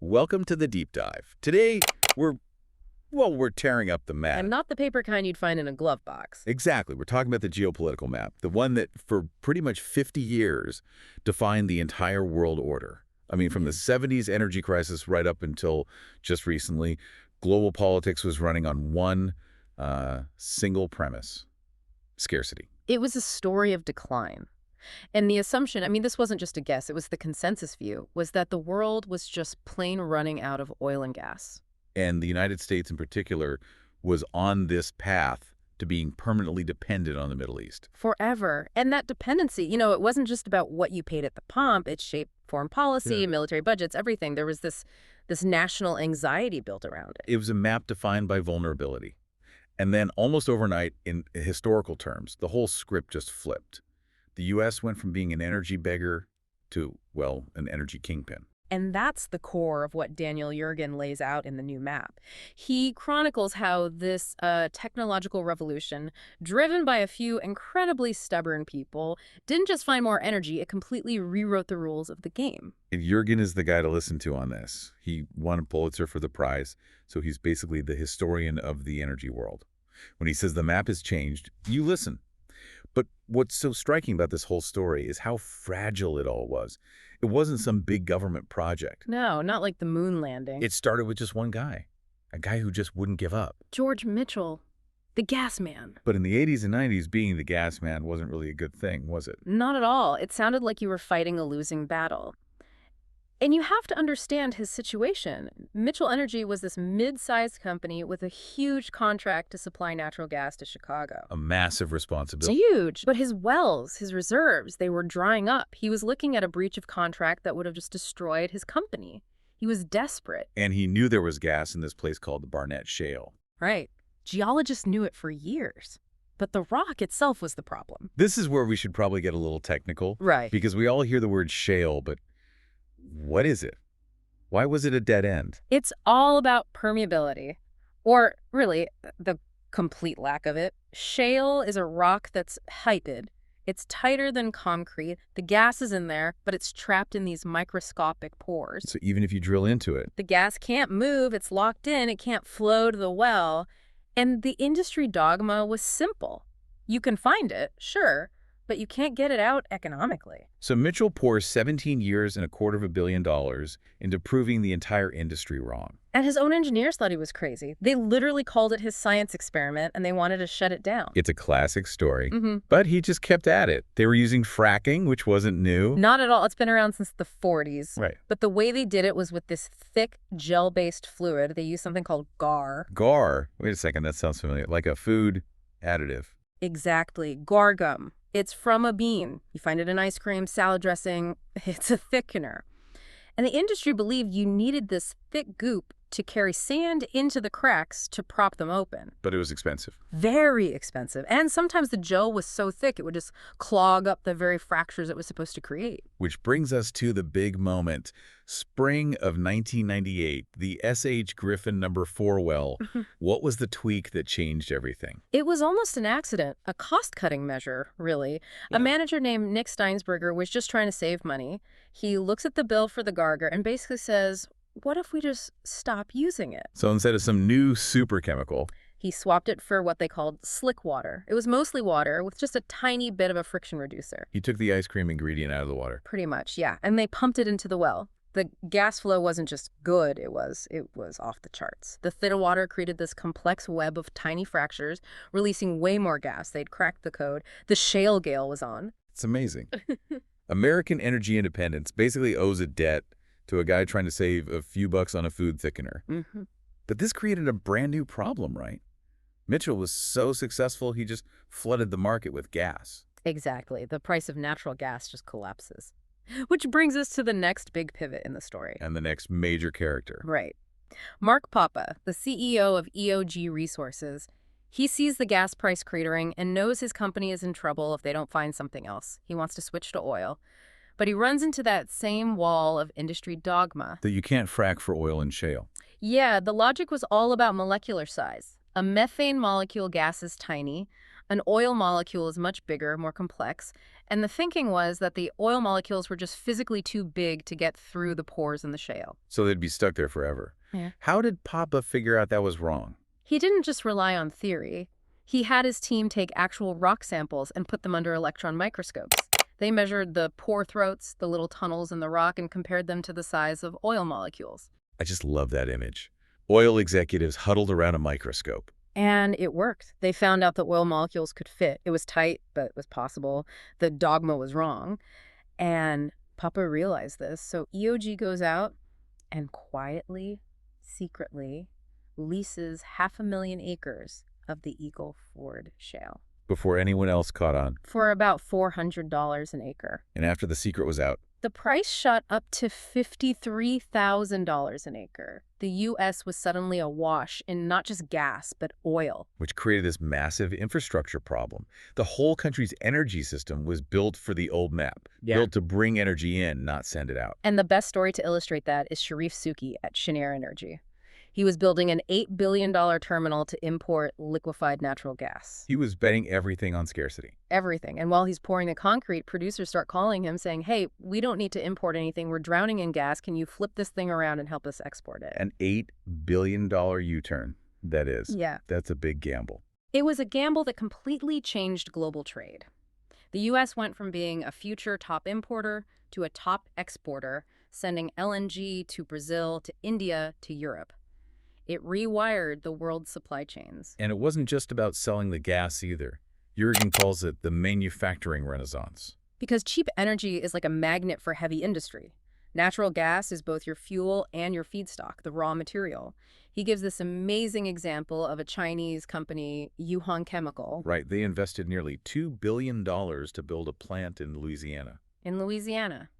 Welcome to the deep dive. Today, we're tearing up the map. And not the paper kind you'd find in a glove box. Exactly. We're talking about the geopolitical map, the one that for pretty much 50 years defined the entire world order. I mean, from the 70s energy crisis right up until just recently, global politics was running on one single premise: scarcity. It was a story of decline. And the assumption, I mean, this wasn't just a guess, it was the consensus view, was that the world was just plain running out of oil and gas. And the United States in particular was on this path to being permanently dependent on the Middle East. Forever. And that dependency, it wasn't just about what you paid at the pump. It shaped foreign policy, military budgets, everything. There was this national anxiety built around it. It was a map defined by vulnerability. And then almost overnight, in historical terms, the whole script just flipped. The U.S. went from being an energy beggar to, well, an energy kingpin. And that's the core of what Daniel Yergin lays out in the new map. He chronicles how this technological revolution, driven by a few incredibly stubborn people, didn't just find more energy, it completely rewrote the rules of the game. And Yergin is the guy to listen to on this. He won a Pulitzer for the prize, so he's basically the historian of the energy world. When he says the map has changed, you listen. But what's so striking about this whole story is how fragile it all was. It wasn't some big government project. No, not like the moon landing. It started with just one guy, a guy who just wouldn't give up. George Mitchell, the gas man. But in the 80s and 90s, being the gas man wasn't really a good thing, was it? Not at all. It sounded like you were fighting a losing battle. And you have to understand his situation. Mitchell Energy was this mid-sized company with a huge contract to supply natural gas to Chicago. A massive responsibility. Huge. But his wells, his reserves, they were drying up. He was looking at a breach of contract that would have just destroyed his company. He was desperate. And he knew there was gas in this place called the Barnett Shale. Right. Geologists knew it for years. But the rock itself was the problem. This is where we should probably get a little technical. Right. Because we all hear the word shale, but what is it? Why was it a dead end? It's all about permeability, or really, the complete lack of it. Shale is a rock that's hyped. It's tighter than concrete. The gas is in there, but it's trapped in these microscopic pores. So even if you drill into it, the gas can't move. It's locked in. It can't flow to the well. And the industry dogma was simple. You can find it, sure, but you can't get it out economically. So Mitchell pours 17 years and $250 million into proving the entire industry wrong. And his own engineers thought he was crazy. They literally called it his science experiment, and they wanted to shut it down. It's a classic story, but he just kept at it. They were using fracking, which wasn't new. Not at all. It's been around since the 40s. Right. But the way they did it was with this thick gel-based fluid. They used something called GAR. GAR? Wait a second, that sounds familiar. Like a food additive. Exactly. GAR gum. It's from a bean. You find it in ice cream, salad dressing. It's a thickener. And the industry believed you needed this thick goop to carry sand into the cracks to prop them open. But it was expensive. Very expensive. And sometimes the gel was so thick it would just clog up the very fractures it was supposed to create. Which brings us to the big moment. Spring of 1998, the S.H. Griffin No. 4 well. What was the tweak that changed everything? It was almost an accident, a cost-cutting measure, really. Yeah. A manager named Nick Steinsberger was just trying to save money. He looks at the bill for the Garger and basically says, what if we just stop using it? So instead of some new super chemical, he swapped it for what they called slick water. It was mostly water with just a tiny bit of a friction reducer. he took the ice cream ingredient out of the water. Pretty much, yeah. And they pumped it into the well. The gas flow wasn't just good, it was off the charts. The thin water created this complex web of tiny fractures, releasing way more gas. They'd cracked the code. The shale gale was on. It's amazing. American energy independence basically owes a debt to a guy trying to save a few bucks on a food thickener. But this created a brand new problem, right? Mitchell was so successful, he just flooded the market with gas. Exactly. The price of natural gas just collapses. Which brings us to the next big pivot in the story. And the next major character. Right. Mark Papa, the CEO of EOG Resources, he sees the gas price cratering and knows his company is in trouble if they don't find something else. He wants to switch to oil. But he runs into that same wall of industry dogma. That you can't frack for oil and shale. Yeah, the logic was all about molecular size. A methane molecule gas is tiny. An oil molecule is much bigger, more complex. And the thinking was that the oil molecules were just physically too big to get through the pores in the shale. So they'd be stuck there forever. Yeah. How did Papa figure out that was wrong? He didn't just rely on theory. He had his team take actual rock samples and put them under electron microscopes. They measured the pore throats, the little tunnels in the rock, and compared them to the size of oil molecules. I just love that image. Oil executives huddled around a microscope. And it worked. They found out that oil molecules could fit. It was tight, but it was possible. The dogma was wrong. And Papa realized this, so EOG goes out and quietly, secretly, leases 500,000 acres of the Eagle Ford Shale Before anyone else caught on. for about $400 an acre. And after the secret was out, The price shot up to $53,000 an acre. The U.S. was suddenly awash in not just gas, but oil. which created this massive infrastructure problem. The whole country's energy system was built for the old map, built to bring energy in, not send it out. And the best story to illustrate that is Sharif Suki at Cheniere Energy. He was building an $8 billion terminal to import liquefied natural gas. He was betting everything on scarcity. Everything. And while he's pouring the concrete, producers start calling him saying, hey, we don't need to import anything. We're drowning in gas. Can you flip this thing around and help us export it? An $8 billion U-turn, that is. Yeah. That's a big gamble. It was a gamble that completely changed global trade. The U.S. went from being a future top importer to a top exporter, sending LNG to Brazil, to India, to Europe. It rewired the world's supply chains. And it wasn't just about selling the gas either. Yergin calls it the manufacturing renaissance. Because cheap energy is like a magnet for heavy industry. Natural gas is both your fuel and your feedstock, the raw material. He gives this amazing example of a Chinese company, Yuhuang Chemical. Right, they invested nearly $2 billion to build a plant in Louisiana. In Louisiana.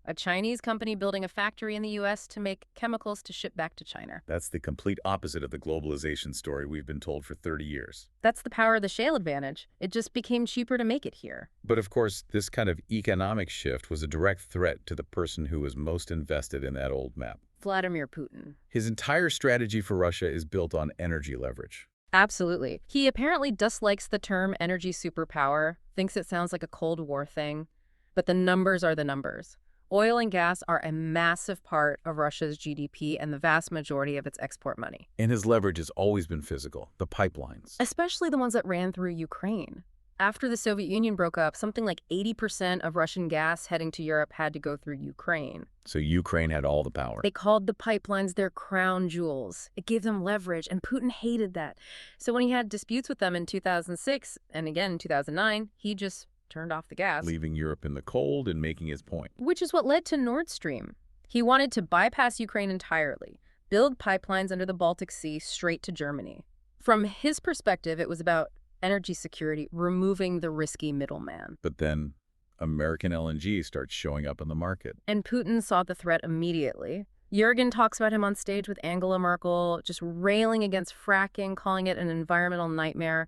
A Chinese company building a factory in the U.S. to make chemicals to ship back to China. That's the complete opposite of the globalization story we've been told for 30 years. That's the power of the shale advantage. It just became cheaper to make it here. But of course, this kind of economic shift was a direct threat to the person who was most invested in that old map. Vladimir Putin. His entire strategy for Russia is built on energy leverage. Absolutely. He apparently dislikes the term energy superpower, thinks it sounds like a Cold War thing. But the numbers are the numbers. Oil and gas are a massive part of Russia's GDP and the vast majority of its export money. And his leverage has always been physical, the pipelines. Especially the ones that ran through Ukraine. After the Soviet Union broke up, something like 80% of Russian gas heading to Europe had to go through Ukraine. So Ukraine had all the power. They called the pipelines their crown jewels. It gave them leverage, and Putin hated that. So when he had disputes with them in 2006 and again in 2009, he just turned off the gas. Leaving Europe in the cold and making his point. Which is what led to Nord Stream. He wanted to bypass Ukraine entirely, build pipelines under the Baltic Sea straight to Germany. From his perspective, it was about energy security, removing the risky middleman. But then American LNG starts showing up in the market. And Putin saw the threat immediately. Yergin talks about him on stage with Angela Merkel, just railing against fracking, calling it an environmental nightmare.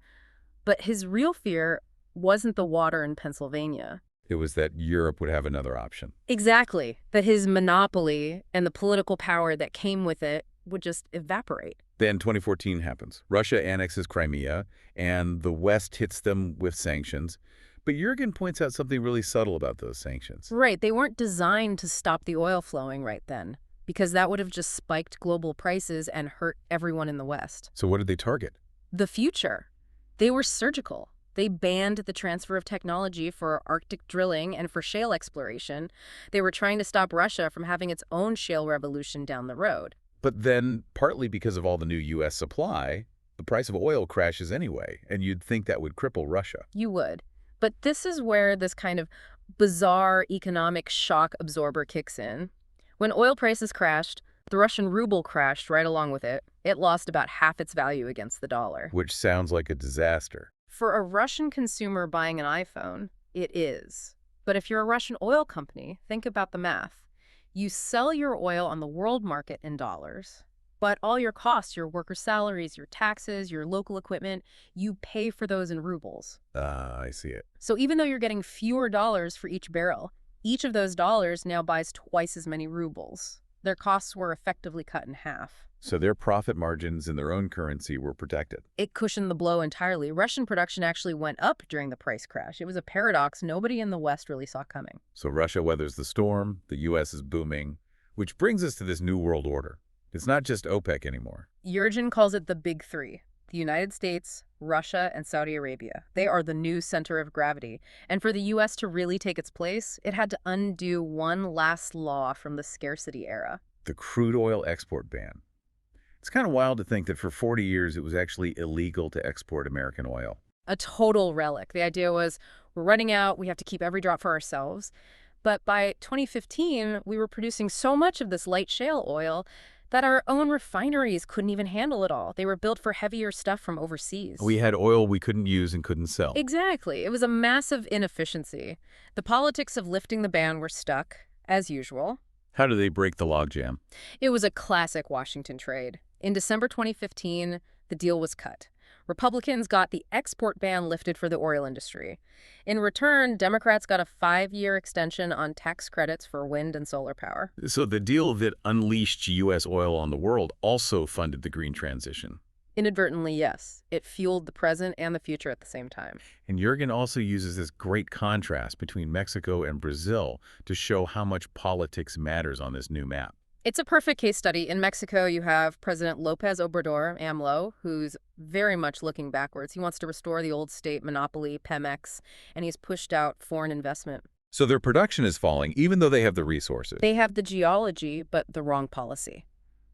But his real fear wasn't the water in Pennsylvania. It was that Europe would have another option. Exactly. That his monopoly and the political power that came with it would just evaporate. Then 2014 happens. Russia annexes Crimea, and the West hits them with sanctions. But Yergin points out something really subtle about those sanctions. Right. They weren't designed to stop the oil flowing right then, because that would have just spiked global prices and hurt everyone in the West. So what did they target? The future. They were surgical. They banned the transfer of technology for Arctic drilling and for shale exploration. They were trying to stop Russia from having its own shale revolution down the road. But then, partly because of all the new U.S. supply, the price of oil crashes anyway, and you'd think that would cripple Russia. You would. But this is where this kind of bizarre economic shock absorber kicks in. When oil prices crashed, the Russian ruble crashed right along with it. It lost about half its value against the dollar. Which sounds like a disaster. For a Russian consumer buying an iPhone, it is. But if you're a Russian oil company, think about the math. You sell your oil on the world market in dollars, but all your costs, your worker salaries, your taxes, your local equipment, you pay for those in rubles. I see it. So even though you're getting fewer dollars for each barrel, each of those dollars now buys twice as many rubles. Their costs were effectively cut in half. So their profit margins in their own currency were protected. It cushioned the blow entirely. Russian production actually went up during the price crash. It was a paradox nobody in the West really saw coming. So Russia weathers the storm, the U.S. is booming, which brings us to this new world order. It's not just OPEC anymore. Yergin calls it the Big Three: the United States, Russia, and Saudi Arabia. They are the new center of gravity. And for the U.S. to really take its place, it had to undo one last law from the scarcity era. The crude oil export ban. It's kind of wild to think that for 40 years it was actually illegal to export American oil. A total relic. The idea was, we're running out, we have to keep every drop for ourselves. But by 2015, we were producing so much of this light shale oil that our own refineries couldn't even handle it all. They were built for heavier stuff from overseas. We had oil we couldn't use and couldn't sell. Exactly. It was a massive inefficiency. The politics of lifting the ban were stuck, as usual. How do they break the logjam? It was a classic Washington trade. In December 2015, the deal was cut. Republicans got the export ban lifted for the oil industry. In return, Democrats got a 5-year extension on tax credits for wind and solar power. So the deal that unleashed U.S. oil on the world also funded the green transition. Inadvertently, yes. It fueled the present and the future at the same time. And Yergin also uses this great contrast between Mexico and Brazil to show how much politics matters on this new map. It's a perfect case study. In Mexico, you have President López Obrador, AMLO, who's very much looking backwards. He wants to restore the old state monopoly, Pemex, and he's pushed out foreign investment. So their production is falling, even though they have the resources. They have the geology, but the wrong policy.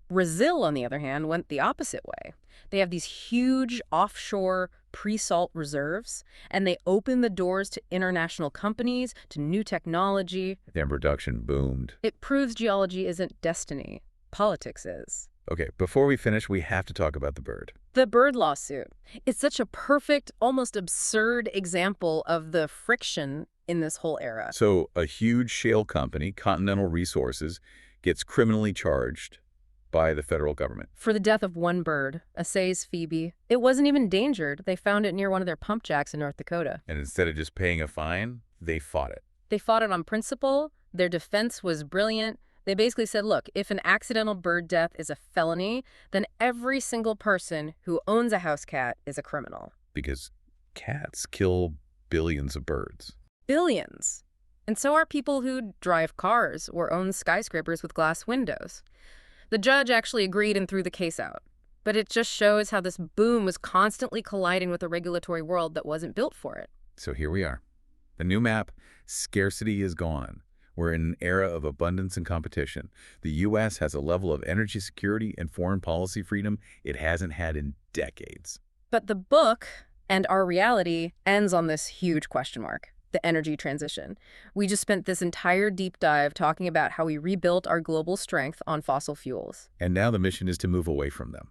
Brazil, on the other hand, went the opposite way. They have these huge offshore pre-salt reserves, and they open the doors to international companies, to new technology. Their production boomed. It proves geology isn't destiny. Politics is. Okay, before we finish, we have to talk about the bird. The bird lawsuit. It's such a perfect, almost absurd example of the friction in this whole era. So a huge shale company, Continental Resources, gets criminally charged by the federal government for the death of one bird, Assay's Phoebe. It wasn't even endangered. They found it near one of their pump jacks in North Dakota. And instead of just paying a fine, they fought it. They fought it on principle. Their defense was brilliant. They basically said, look, if an accidental bird death is a felony, then every single person who owns a house cat is a criminal. Because cats kill billions of birds. Billions. And so are people who drive cars or own skyscrapers with glass windows. The judge actually agreed and threw the case out. But it just shows how this boom was constantly colliding with a regulatory world that wasn't built for it. So here we are. The new map, scarcity is gone. We're in an era of abundance and competition. The U.S. has a level of energy security and foreign policy freedom it hasn't had in decades. But the book and our reality ends on this huge question mark. The energy transition. We just spent this entire deep dive talking about how we rebuilt our global strength on fossil fuels. And now the mission is to move away from them.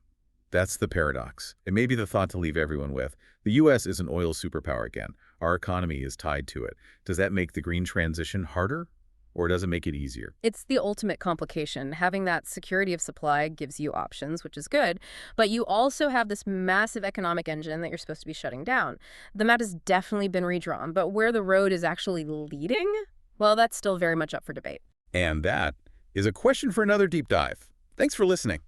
That's the paradox. It may be the thought to leave everyone with. The U.S. is an oil superpower again. Our economy is tied to it. Does that make the green transition harder? Or does it make it easier? It's the ultimate complication. Having that security of supply gives you options, which is good, but you also have this massive economic engine that you're supposed to be shutting down. The map has definitely been redrawn, but where the road is actually leading, well, that's still very much up for debate. And that is a question for another deep dive. Thanks for listening.